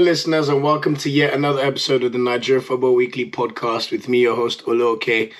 listeners, and welcome to yet another episode of the Nigeria Football Weekly podcast with me, your host, Oluoke.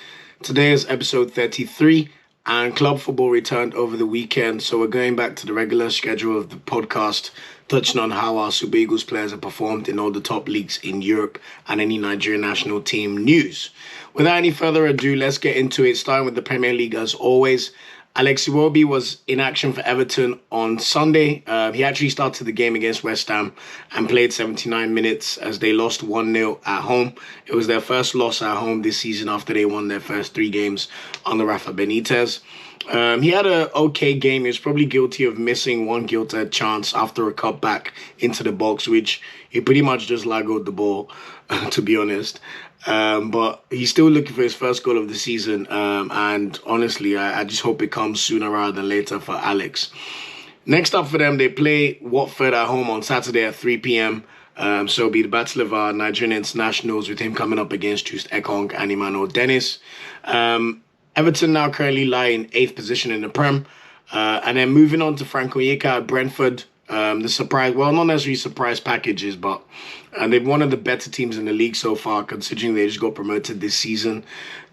Today is episode 33, and club football returned over the weekend, so we're going back to the regular schedule of the podcast, touching on how our Super Eagles players have performed in all the top leagues in Europe and any Nigerian national team news. Without any further ado, let's get into it, starting with the Premier League as always. Alex Iwobi was in action for Everton on Sunday. He actually started the game against West Ham and played 79 minutes as they lost 1-0 at home. It was their first loss at home this season after they won their first 3 games under Rafa Benitez. He had an okay game. He was probably guilty of missing one gilt-edged chance after a cut back into the box, which he pretty much just lagoed the ball, to be honest. But he's still looking for his first goal of the season. And honestly, I just hope it comes sooner rather than later for Alex. Next up for them, they play Watford at home on Saturday at 3 p.m. So it'll be the battle of our Nigerian internationals with him coming up against Just Ekong and Emmanuel Dennis. Everton now currently lie in 8th position in the Prem. And then moving on to Frank Onyeka at Brentford. The surprise, well, not necessarily surprise packages, but they're one of the better teams in the league so far, considering they just got promoted this season.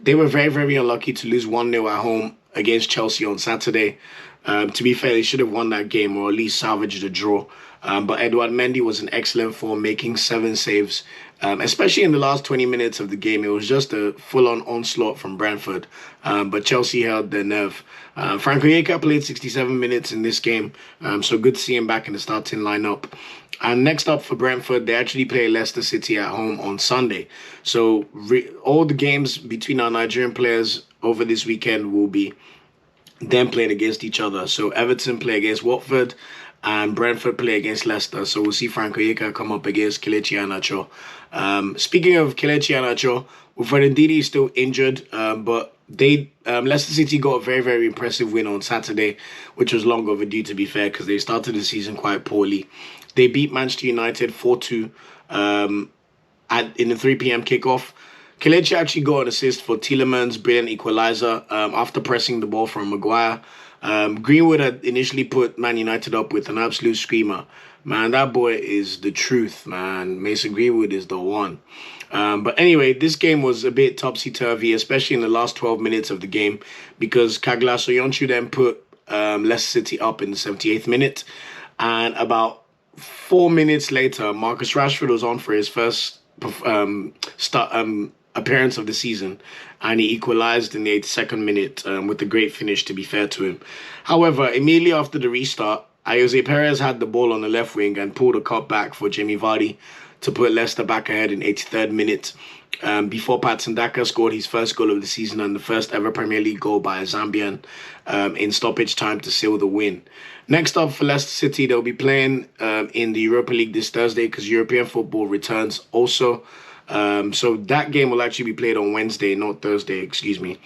They were very, very unlucky to lose 1-0 at home against Chelsea on Saturday. To be fair, they should have won that game or at least salvaged a draw. But Edouard Mendy was in excellent form, making 7 saves, especially in the last 20 minutes of the game. It was just a full-on onslaught from Brentford, but Chelsea held their nerve. Frank Onyeka played 67 minutes in this game, so good to see him back in the starting lineup. And next up for Brentford, they actually play Leicester City at home on Sunday. So all the games between our Nigerian players over this weekend will be them playing against each other. So Everton play against Watford, and Brentford play against Leicester. So we'll see Frank Onyeka come up against Kelechi Iheanacho. Speaking of Kelechi Iheanacho, Wilfred Ndidi is still injured, but Leicester City got a very, very impressive win on Saturday, which was long overdue, to be fair, because they started the season quite poorly. They beat Manchester United 4-2 in the 3 p.m. kickoff. Kelechi actually got an assist for Tielemans' brilliant equalizer after pressing the ball from Maguire. Greenwood had initially put Man United up with an absolute screamer. Man, that boy is the truth, man. Mason Greenwood is the one. But anyway, this game was a bit topsy-turvy, especially in the last 12 minutes of the game, because Kagla Soyuncu then put Leicester City up in the 78th minute. And about 4 minutes later, Marcus Rashford was on for his first appearance of the season, and he equalized in the 82nd minute with a great finish, to be fair to him. However, immediately after the restart, Jose Perez had the ball on the left wing and pulled a cut back for Jamie Vardy to put Leicester back ahead in 83rd minute before Patson Daka scored his first goal of the season and the first ever Premier League goal by a Zambian in stoppage time to seal the win. Next up for Leicester City, they'll be playing in the Europa League this Thursday because European football returns also. So that game will actually be played on Wednesday, not Thursday, excuse me.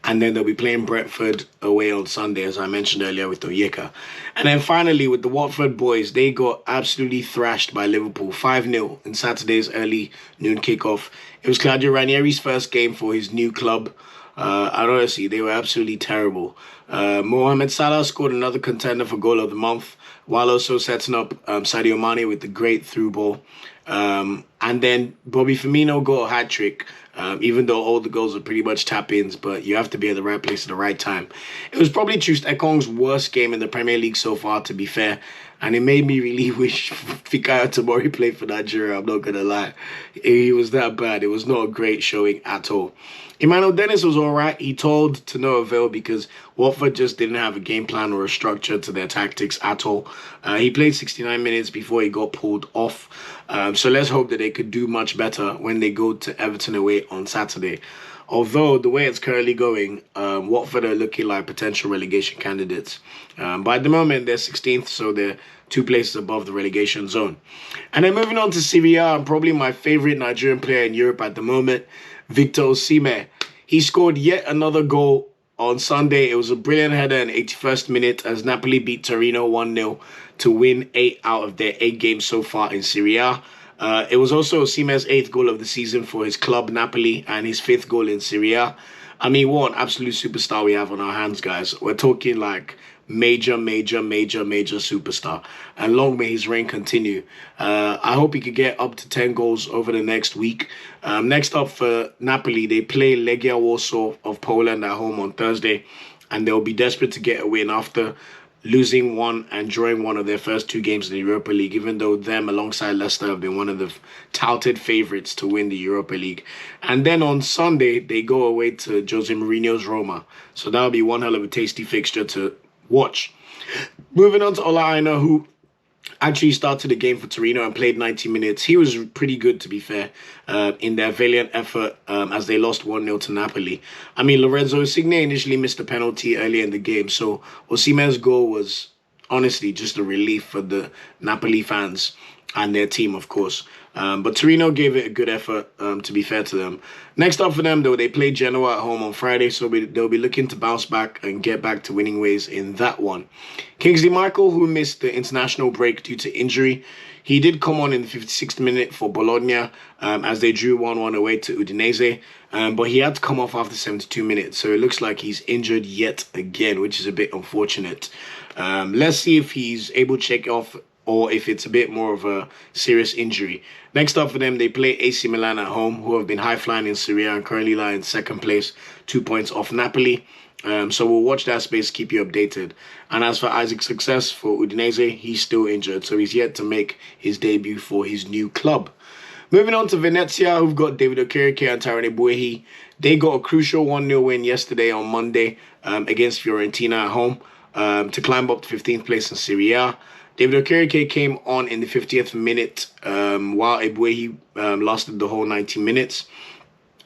And then they'll be playing Brentford away on Sunday, as I mentioned earlier, with Onyeka. And then finally, with the Watford boys, they got absolutely thrashed by Liverpool, 5-0 in Saturday's early noon kickoff. It was Claudio Ranieri's first game for his new club. And honestly, they were absolutely terrible. Mohamed Salah scored another contender for goal of the month, while also setting up Sadio Mane with the great through ball. And then Bobby Firmino got a hat-trick, even though all the goals are pretty much tap-ins, but you have to be at the right place at the right time. It was probably Just Ekong's worst game in the Premier League so far, to be fair, and it made me really wish Fikayo Tomori played for Nigeria, I'm not going to lie. He was that bad. It was not a great showing at all. Emmanuel Dennis was all right. He told to no avail because Watford just didn't have a game plan or a structure to their tactics at all. He played 69 minutes before he got pulled off. So let's hope that they could do much better when they go to Everton away on Saturday. Although the way it's currently going, Watford are looking like potential relegation candidates. But at the moment, they're 16th, so they're 2 places above the relegation zone. And then moving on to Serie A, probably my favorite Nigerian player in Europe at the moment, Victor Osimhen. He scored yet another goal on Sunday. It was a brilliant header in 81st minute as Napoli beat Torino 1-0 to win 8 out of their 8 games so far in Serie A. It was also Osimhen's 8th goal of the season for his club Napoli and his 5th goal in Serie A. I mean, what an absolute superstar we have on our hands, guys. We're talking like major superstar. And long may his reign continue. I hope he could get up to 10 goals over the next week. Next up for Napoli, they play Legia Warsaw of Poland at home on Thursday. And they'll be desperate to get a win after losing one and drawing one of their first two games in the Europa League, even though them alongside Leicester have been one of the touted favourites to win the Europa League. And then on Sunday, they go away to Jose Mourinho's Roma. So that'll be one hell of a tasty fixture to watch. Moving on to Ola Aina, who actually started the game for Torino and played 90 minutes. He was pretty good, to be fair, in their valiant effort as they lost 1-0 to Napoli. I mean, Lorenzo Insigne initially missed a penalty early in the game, so Osimhen's goal was honestly just a relief for the Napoli fans and their team, of course. But Torino gave it a good effort, to be fair to them. Next up for them, though, they play Genoa at home on Friday, so they'll be looking to bounce back and get back to winning ways in that one. Kingsley Michael, who missed the international break due to injury, he did come on in the 56th minute for Bologna as they drew 1-1 away to Udinese, but he had to come off after 72 minutes, so it looks like he's injured yet again, which is a bit unfortunate. Let's see if he's able to check off or if it's a bit more of a serious injury. Next up for them, they play AC Milan at home, who have been high-flying in Serie A and currently lie in second place, 2 points off Napoli. So we'll watch that space, keep you updated. And as for Isaac's success for Udinese, he's still injured, so he's yet to make his debut for his new club. Moving on to Venezia, who've got David Okereke and Tyrone Ebuehi. They got a crucial 1-0 win yesterday on Monday against Fiorentina at home to climb up to 15th place in Serie A. David Okereke came on in the 50th minute while Ebuehi lasted the whole 90 minutes.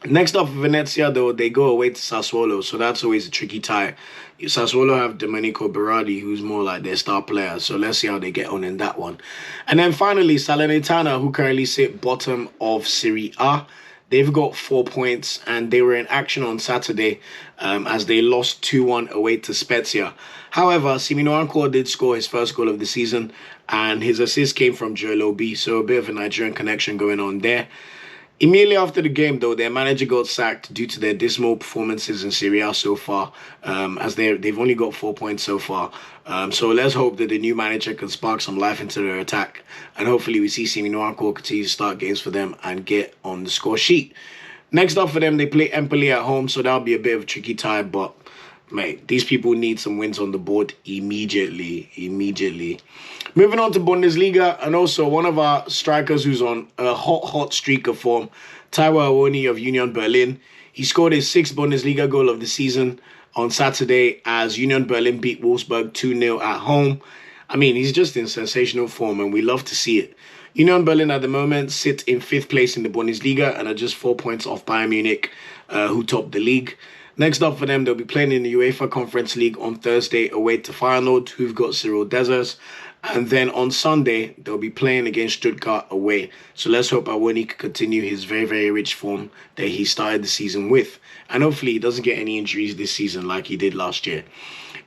Next up for Venezia, though, they go away to Sassuolo, so that's always a tricky tie. Sassuolo have Domenico Berardi, who's more like their star player, so let's see how they get on in that one. And then finally, Salernitana, who currently sit bottom of Serie A. They've got 4 points, and they were in action on Saturday as they lost 2-1 away to Spezia. However, Simy Nwankwo did score his first goal of the season, and his assist came from Joel Obi, so a bit of a Nigerian connection going on there. Immediately after the game, though, their manager got sacked due to their dismal performances in Serie A so far, as they've only got 4 points so far. So let's hope that the new manager can spark some life into their attack, and hopefully we see Simy Nwankwo continue to start games for them and get on the score sheet. Next up for them, they play Empoli at home, so that'll be a bit of a tricky tie, but mate, these people need some wins on the board immediately. Moving on to Bundesliga, and also one of our strikers who's on a hot streak of form, Taiwo Awoniyi of Union Berlin. He scored his 6th Bundesliga goal of the season on Saturday as Union Berlin beat Wolfsburg 2-0 at home. I mean, he's just in sensational form, and we love to see it. Union Berlin at the moment sit in 5th place in the Bundesliga and are just 4 points off Bayern Munich, who top the league. Next up for them, they'll be playing in the UEFA Conference League on Thursday away to Feyenoord, who've got Cyril Dessers. And then on Sunday, they'll be playing against Stuttgart away. So let's hope Awoniyi can continue his very rich form that he started the season with. And hopefully he doesn't get any injuries this season like he did last year.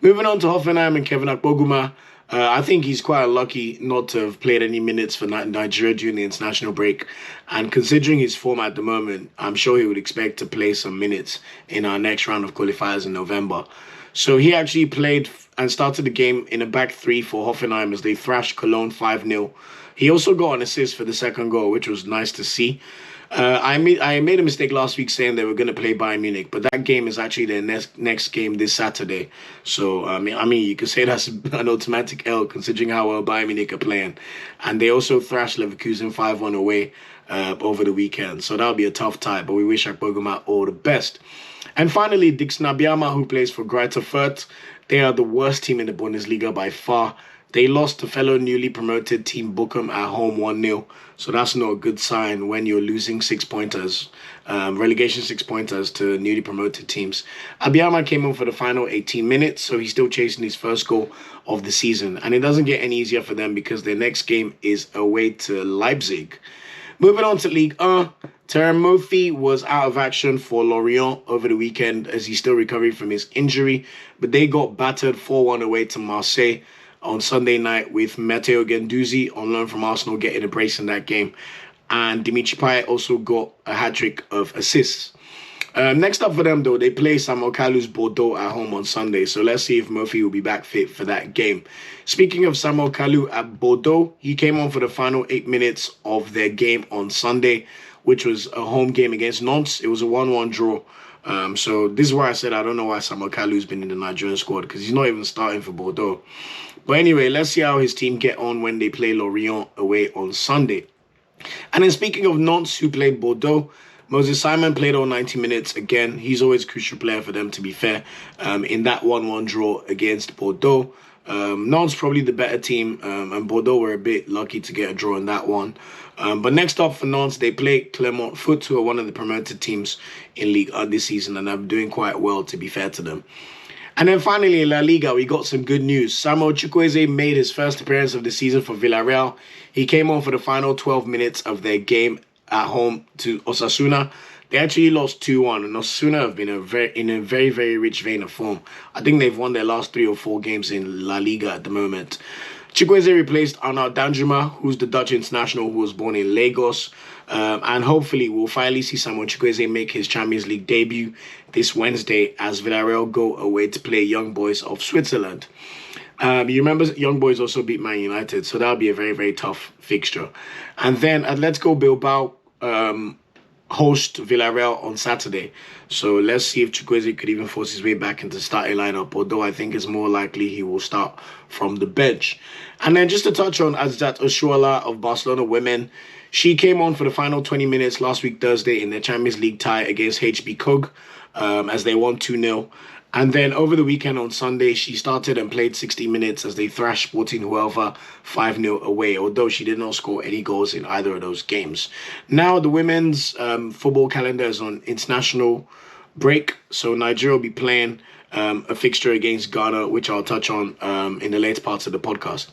Moving on to Hoffenheim and Kevin Akpoguma. I think he's quite unlucky not to have played any minutes for Nigeria during the international break. And considering his form at the moment, I'm sure he would expect to play some minutes in our next round of qualifiers in November. So he actually played and started the game in a back three for Hoffenheim as they thrashed Cologne 5-0. He also got an assist for the second goal, which was nice to see. I made a mistake last week saying they were going to play Bayern Munich, but that game is actually their next game this Saturday. So, I mean, you could say that's an automatic L considering how well Bayern Munich are playing. And they also thrashed Leverkusen 5-1 away over the weekend. So that'll be a tough tie, but we wish Akpoguma all the best. And finally, Dixon Abiyama, who plays for Greuther Fürth. They are the worst team in the Bundesliga by far. They lost to fellow newly promoted team Bochum at home 1-0. So that's not a good sign when you're losing 6-pointers, relegation 6-pointers to newly promoted teams. Abiyama came on for the final 18 minutes, so he's still chasing his first goal of the season. And it doesn't get any easier for them because their next game is away to Leipzig. Moving on to Ligue 1, Terem Murphy was out of action for Lorient over the weekend as he's still recovering from his injury. But they got battered 4-1 away to Marseille on Sunday night with Matteo Guendouzi on loan from Arsenal getting a brace in that game. And Dimitri Payet also got a hat-trick of assists. Next up for them, though, they play Samuel Kalu's Bordeaux at home on Sunday. So let's see if Murphy will be back fit for that game. Speaking of Samuel Kalu at Bordeaux, he came on for the final 8 minutes of their game on Sunday, which was a home game against Nantes. It was a 1-1 draw. So this is why I said I don't know why Samuel Kalu's been in the Nigerian squad, because he's not even starting for Bordeaux. But anyway, let's see how his team get on when they play Lorient away on Sunday. And then speaking of Nantes, who played Bordeaux, Moses Simon played all 90 minutes. Again, he's always a crucial player for them, to be fair, in that 1-1 draw against Bordeaux. Nantes probably the better team, and Bordeaux were a bit lucky to get a draw in that one. But next up for Nantes, they play Clermont Foot, who are one of the promoted teams in Ligue 1 this season, and are doing quite well, to be fair to them. And then finally in La Liga, we got some good news. Samuel Chukwueze made his first appearance of the season for Villarreal. He came on for the final 12 minutes of their game at home to Osasuna. They actually lost 2-1, and Osasuna have been in a very, very rich vein of form. I think they've won their last 3 or 4 games in La Liga at the moment. Chukwueze replaced Arnaut Danjuma, who's the Dutch international who was born in Lagos. And hopefully we'll finally see Samuel Chukwueze make his Champions League debut this Wednesday as Villarreal go away to play Young Boys of Switzerland. You remember Young Boys also beat Man United, so that'll be a very, very tough fixture. And then Atletico Bilbao host Villarreal on Saturday. So let's see if Chukwueze could even force his way back into the starting lineup, although I think it's more likely he will start from the bench. And then just to touch on Azzat Oshoala of Barcelona women, she came on for the final 20 minutes last week Thursday in their Champions League tie against HB Kog as they won 2-0. And then over the weekend on Sunday, she started and played 60 minutes as they thrashed Sporting Huelva 5-0 away, although she did not score any goals in either of those games. Now, the women's football calendar is on international break, so Nigeria will be playing a fixture against Ghana, which I'll touch on in the later parts of the podcast.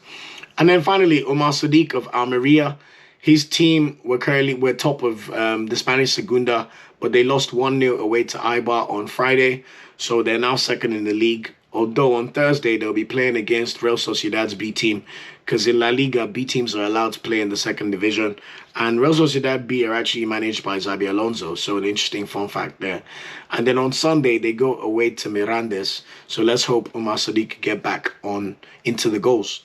And then finally, Omar Sadiq of Almeria. His team were top of the Spanish Segunda, but they lost 1-0 away to Eibar on Friday. So they're now second in the league. Although on Thursday, they'll be playing against Real Sociedad's B team, because in La Liga, B teams are allowed to play in the second division. And Real Sociedad B are actually managed by Xabi Alonso. So an interesting fun fact there. And then on Sunday, they go away to Mirandes. So let's hope Omar Sadiq can get back into the goals.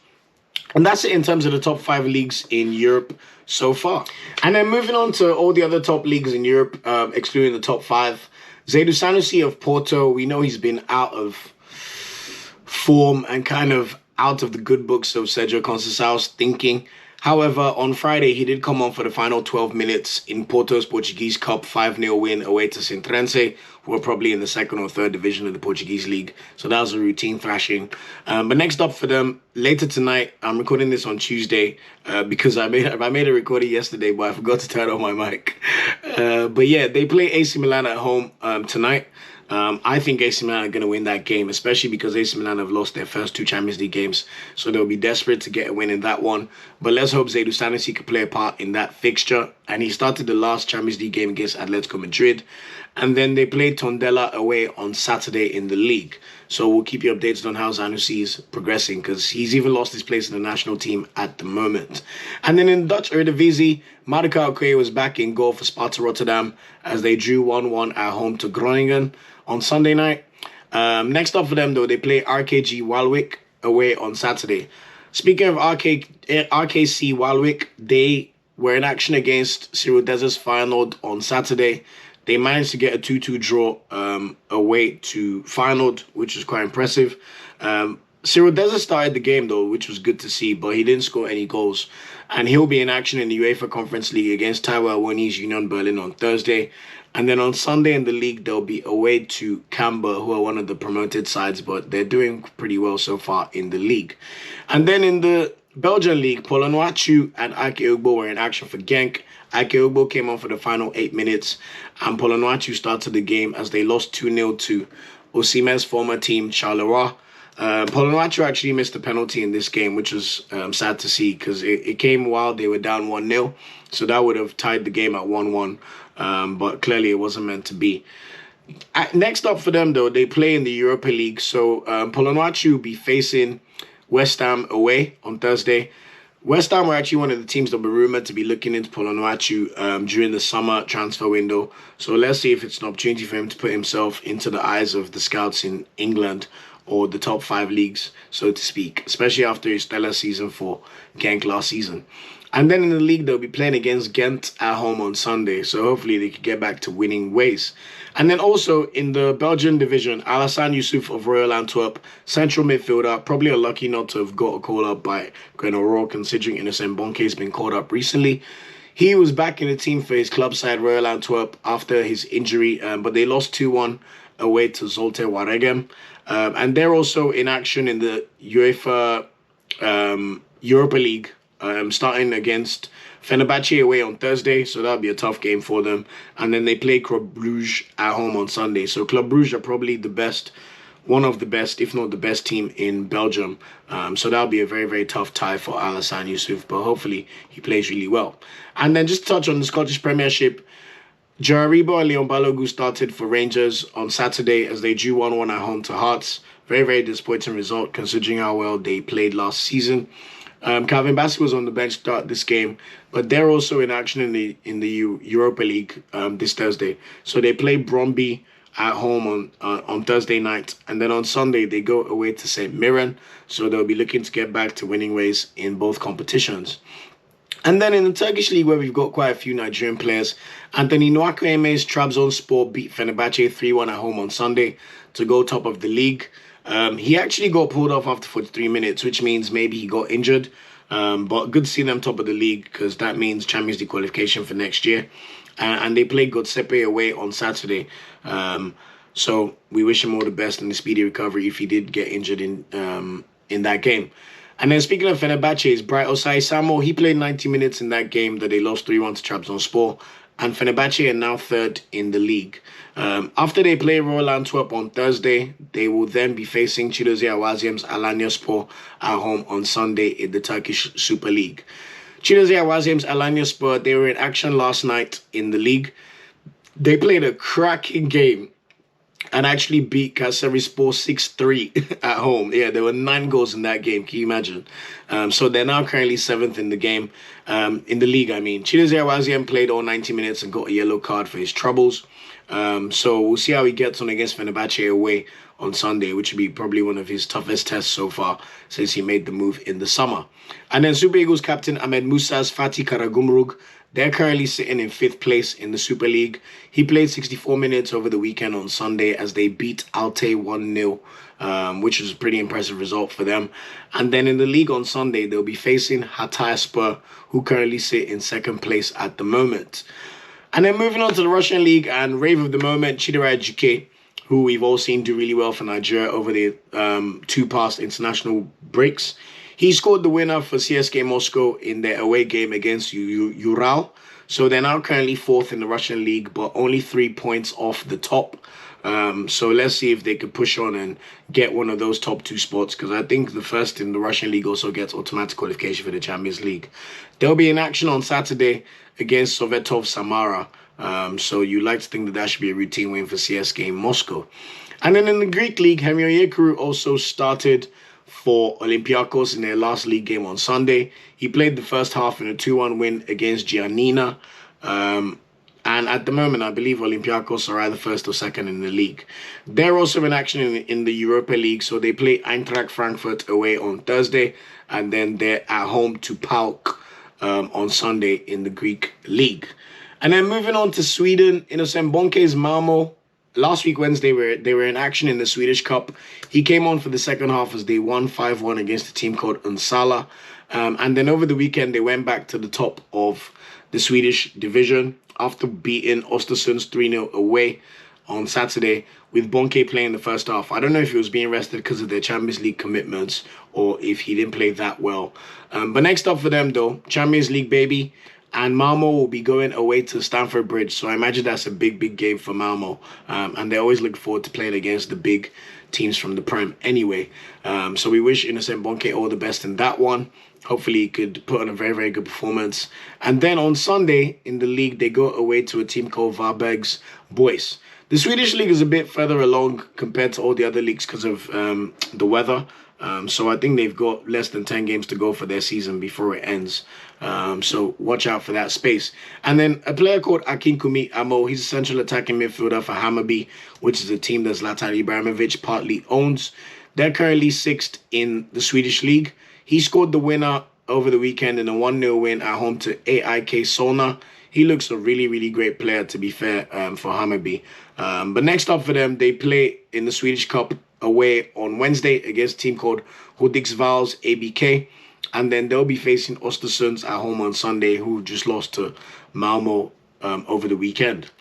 And that's it in terms of the top 5 leagues in Europe so far. And then moving on to all the other top leagues in Europe, excluding the top 5. Zedo San Jose of Porto, we know he's been out of form and kind of out of the good books of Sergio Conceição's thinking. However, on Friday, he did come on for the final 12 minutes in Porto's Portuguese Cup 5-0 win away to Sintrense, who are probably in the second or third division of the Portuguese League. So that was a routine thrashing. But next up for them, later tonight, I'm recording this on Tuesday because I made a recording yesterday, but I forgot to turn on my mic. But yeah, they play AC Milan at home tonight. I think AC Milan are going to win that game, especially because AC Milan have lost their first 2 Champions League games. So they'll be desperate to get a win in that one. But let's hope Zedo San Jose can play a part in that fixture. And he started the last Champions League game against Atletico Madrid. And then they play Tondela away on Saturday in the league. So we'll keep you updated on how San Jose is progressing, because he's even lost his place in the national team at the moment. And then in Dutch Eredivisie, Marika Okoye was back in goal for Sparta Rotterdam as they drew 1-1 at home to Groningen on Sunday night. Next up for them, though, they play RKG Waalwijk away on Saturday. Speaking of RKC Waalwijk, they were in action against Cirodeza's Feyenoord on Saturday. They managed to get a 2-2 draw away to Feyenoord, which was quite impressive. Cirodeza started the game, though, which was good to see, but he didn't score any goals. And he'll be in action in the UEFA Conference League against Taiwo Awoniyi's Union Berlin on Thursday. And then on Sunday in the league, they'll be away to Camber, who are one of the promoted sides, but they're doing pretty well so far in the league. And then in the Belgian league, Polonwachu and Ake Ugbo were in action for Genk. Ake Ugbo came on for the final 8 minutes, and Polonwachu started the game as they lost 2-0 to Osimhen's former team, Charleroi. Polonwachu actually missed a penalty in this game, which was sad to see, because it came while they were down 1-0. So that would have tied the game at 1-1. But clearly it wasn't meant to be. Next up for them, though, they play in the Europa League. So Polonwachu will be facing West Ham away on Thursday. West Ham were actually one of the teams that were rumoured to be looking into Polonwachu during the summer transfer window. So let's see if it's an opportunity for him to put himself into the eyes of the scouts in England or the top 5 leagues, so to speak, especially after his stellar season for Genk last season. And then in the league, they'll be playing against Ghent at home on Sunday. So hopefully they could get back to winning ways. And then also in the Belgian division, Alhassan Yusuf of Royal Antwerp, central midfielder, probably unlucky not to have got a call up by Gwen O'Rourke, considering Innocent Bonke has been called up recently. He was back in the team for his club side, Royal Antwerp, after his injury, but they lost 2-1 away to Zulte Waregem. And they're also in action in the UEFA Europa League, starting against Fenerbahce away on Thursday, so that'll be a tough game for them. And then they play Club Brugge at home on Sunday. So Club Brugge are probably the best, one of the best, if not the best team in Belgium. So that'll be a very, very tough tie for Alhassan Yusuf, but hopefully he plays really well. And then just to touch on the Scottish Premiership, Jararibo and Leon Balogun started for Rangers on Saturday as they drew 1-1 at home to Hearts. Very, very disappointing result considering how well they played last season. Calvin Bassey was on the bench to start this game, but they're also in action in the Europa League this Thursday. So they play Brøndby at home on Thursday night, and then on Sunday they go away to St Mirren. So they'll be looking to get back to winning ways in both competitions. And then in the Turkish league, where we've got quite a few Nigerian players, Anthony Nwakweme's Trabzonspor beat Fenerbahce 3-1 at home on Sunday to go top of the league. He actually got pulled off after 43 minutes, which means maybe he got injured. But good to see them top of the league because that means Champions League qualification for next year. And they play Göztepe away on Saturday. So we wish him all the best and a speedy recovery if he did get injured in that game. And then speaking of Fenerbahce's Bright Osai Samo, he played 90 minutes in that game that they lost 3-1 to Trabzonspor. And Fenerbahce are now third in the league. After they play Royal Antwerp on Thursday, they will then be facing Chidera Ejuke's Alanyaspor at home on Sunday in the Turkish Super League. Chidera Ejuke's Alanyaspor, they were in action last night in the league. They played a cracking game and actually beat Kayserispor 6-3 at home. Yeah, there were 9 goals in that game. Can you imagine? So they're now currently 7th in the game, in the league, I mean. Chidera Ejuke played all 90 minutes and got a yellow card for his troubles. So we'll see how he gets on against Fenerbahce away on Sunday, which would be probably one of his toughest tests so far since he made the move in the summer. And then Super Eagles captain Ahmed Musa's Fatih Karagümrük, they're currently sitting in 5th place in the Super League. He played 64 minutes over the weekend on Sunday as they beat Altay 1-0, which was a pretty impressive result for them. And then in the league on Sunday, they'll be facing Hatayspor, who currently sit in 2nd place at the moment. And then moving on to the Russian League and rave of the moment, Chidera Ejuke, who we've all seen do really well for Nigeria over the 2 past international breaks. He scored the winner for CSKA Moscow in their away game against Ural. So they're now currently 4th in the Russian League, but only 3 points off the top. So let's see if they could push on and get one of those top 2 spots, because I think the first in the Russian League also gets automatic qualification for the Champions League. They'll be in action on Saturday against Sovetov Samara. So you like to think that that should be a routine win for CSKA Moscow. And then in the Greek League, Hemi Onyekuru also started for Olympiacos in their last league game on Sunday. He played the first half in a 2-1 win against Giannina. And at the moment, I believe Olympiacos are either 1st or 2nd in the league. They're also in action in the Europa League, so they play Eintracht Frankfurt away on Thursday, and then they're at home to PAOK on Sunday in the Greek League. And then moving on to Sweden, Innocent Bonke's Malmo. Last week, Wednesday, they were in action in the Swedish Cup. He came on for the second half as they won 5-1 against a team called Unsala. And then over the weekend, they went back to the top of the Swedish division after beating Östersunds 3-0 away on Saturday, with Bonke playing the first half. I don't know if he was being rested because of their Champions League commitments or if he didn't play that well. But next up for them, though, Champions League, baby. And Malmo will be going away to Stamford Bridge. So I imagine that's a big, big game for Malmo. And they always look forward to playing against the big teams from the Prem anyway. So we wish Innocent Bonke all the best in that one. Hopefully he could put on a very, very good performance. And then on Sunday in the league, they go away to a team called Varberg's Boys. The Swedish league is a bit further along compared to all the other leagues because of the weather. So I think they've got less than 10 games to go for their season before it ends. So watch out for that space. And then a player called Akinkunmi Amo, he's a central attacking midfielder for Hammarby, which is a team that Zlatan Ibrahimovic partly owns. They're currently 6th in the Swedish League. He scored the winner over the weekend in a 1-0 win at home to AIK Solna. He looks a really, really great player, to be fair, for Hammarby. But next up for them, they play in the Swedish Cup away on Wednesday against a team called Hudiksvalls ABK. And then they'll be facing Östersund at home on Sunday, who just lost to Malmo over the weekend.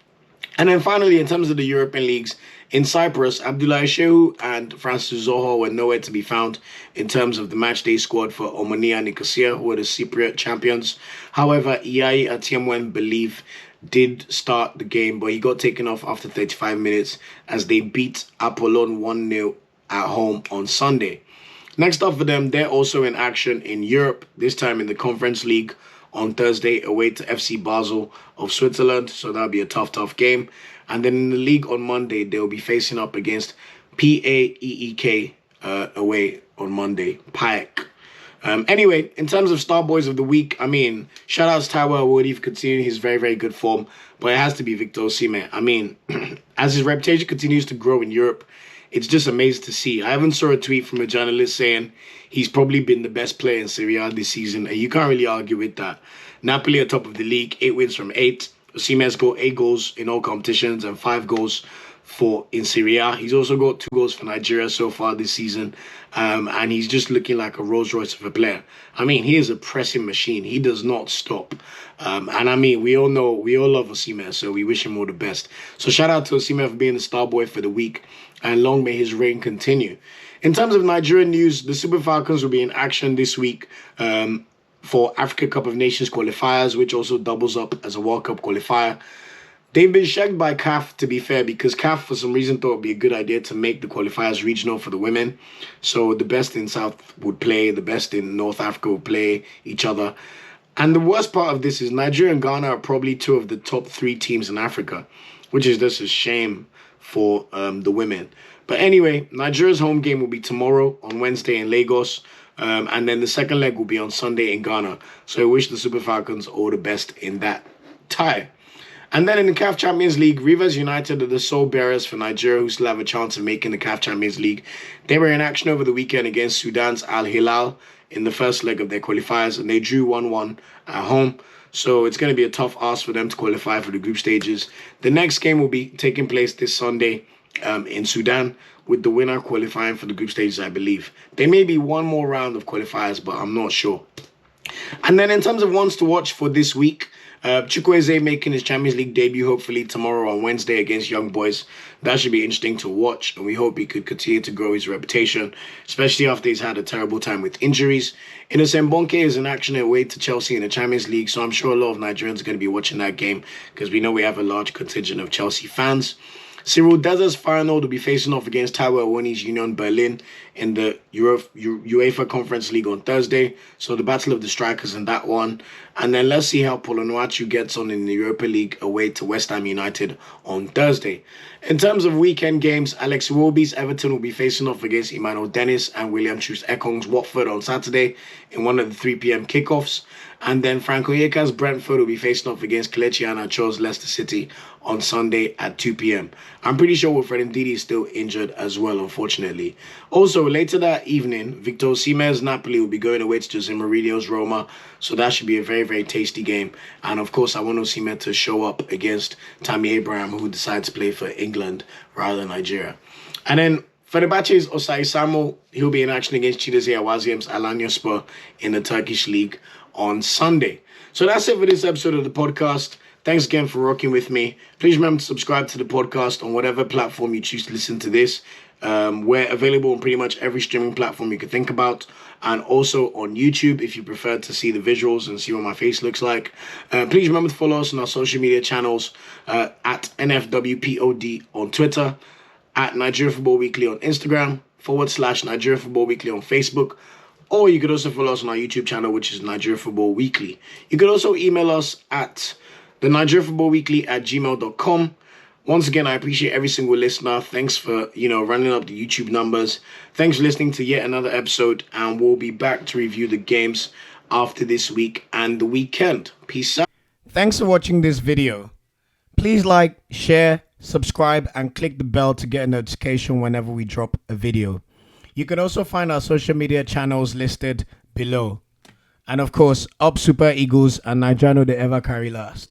And then finally, in terms of the European leagues, in Cyprus, Abdullahi Shehu and Francis Zoho were nowhere to be found in terms of the matchday squad for Omonia Nicosia, who are the Cypriot champions. However, Iyai Atiemwen Believe did start the game, but he got taken off after 35 minutes as they beat Apollon 1-0 at home on Sunday. Next up for them, they're also in action in Europe, this time in the Conference League on Thursday away to FC Basel of Switzerland. So that'll be a tough game. And then in the league on Monday, they'll be facing up against PAEEK away on Monday, PAEK. Anyway, in terms of Star Boys of the Week, I mean, shout out to Taiwo Awoniyi for continuing his very, very good form. But it has to be Victor Osimhen. I mean, as his reputation continues to grow in Europe, it's just amazing to see. I haven't saw a tweet from a journalist saying he's probably been the best player in Serie A this season, and you can't really argue with that. Napoli are top of the league, 8 wins from 8. Osimhen's got 8 goals in all competitions and 5 goals in Serie A. He's also got 2 goals for Nigeria so far this season, and he's just looking like a Rolls Royce of a player. I mean, he is a pressing machine. He does not stop. And I mean, we all love Osimhen, so we wish him all the best. So shout out to Osimhen for being the star boy for the week, and long may his reign continue. In terms of Nigerian news, the Super Falcons will be in action this week for Africa Cup of Nations qualifiers, which also doubles up as a World Cup qualifier. They've been shagged by CAF, to be fair, because CAF, for some reason, thought it would be a good idea to make the qualifiers regional for the women. So the best in South would play, the best in North Africa would play each other. And the worst part of this is Nigeria and Ghana are probably 2 of the top 3 teams in Africa, which is just a shame for the women. But anyway, Nigeria's home game will be tomorrow on Wednesday in Lagos. And then the second leg will be on Sunday in Ghana. So I wish the Super Falcons all the best in that tie. And then in the CAF Champions League, Rivers United are the sole bearers for Nigeria, who still have a chance of making the CAF Champions League. They were in action over the weekend against Sudan's Al Hilal in the first leg of their qualifiers, and they drew 1-1 at home. So it's going to be a tough ask for them to qualify for the group stages. The next game will be taking place this Sunday in Sudan, with the winner qualifying for the group stages, I believe. There may be one more round of qualifiers, but I'm not sure. And then in terms of ones to watch for this week, Chukwueze making his Champions League debut hopefully tomorrow on Wednesday against Young Boys. That should be interesting to watch, and we hope he could continue to grow his reputation, especially after he's had a terrible time with injuries. Innocent Bonke is in action away to Chelsea in the Champions League, so I'm sure a lot of Nigerians are going to be watching that game because we know we have a large contingent of Chelsea fans. Cyril Deza's final will be facing off against Taiwo Awoniyi's Union Berlin in the UEFA Conference League on Thursday. So the battle of the strikers in that one. And then let's see how Polonuachu gets on in the Europa League away to West Ham United on Thursday. In terms of weekend games, Alex Iwobi's Everton will be facing off against Emmanuel Dennis and William Chus Ekong's Watford on Saturday in one of the 3 p.m. kickoffs. And then Franco Yeka's Brentford will be facing off against Kelechi Iheanacho's Leicester City on Sunday at 2 p.m. I'm pretty sure Wilfred Ndidi is still injured as well, unfortunately. Also, later that evening, Victor Osimhen's Napoli will be going away to Jose Mourinho's Roma. So that should be a very, very tasty game. And of course, I want Osimhen to show up against Tammy Abraham, who decides to play for England rather than Nigeria. And then Fenerbahce's Osay Samuel, he'll be in action against Chidera Ejuke's Alanyaspor in the Turkish League on Sunday. So that's it for this episode of the podcast. Thanks again for rocking with me. Please remember to subscribe to the podcast on whatever platform you choose to listen to this. We're available on pretty much every streaming platform you can think about, and also on YouTube if you prefer to see the visuals and see what my face looks like. Please remember to follow us on our social media channels at NFWPOD on Twitter, at Nigeria Football Weekly on Instagram, /Nigeria Football Weekly on Facebook. Or you could also follow us on our YouTube channel, which is Nigeria Football Weekly. You could also email us at the Nigeria Football Weekly at gmail.com. Once again, I appreciate every single listener. Thanks for, running up the YouTube numbers. Thanks for listening to yet another episode, and we'll be back to review the games after this week and the weekend. Peace out. Thanks for watching this video. Please like, share, subscribe, and click the bell to get a notification whenever we drop a video. You can also find our social media channels listed below. And of course, up Super Eagles and Nigeriano they ever carry last.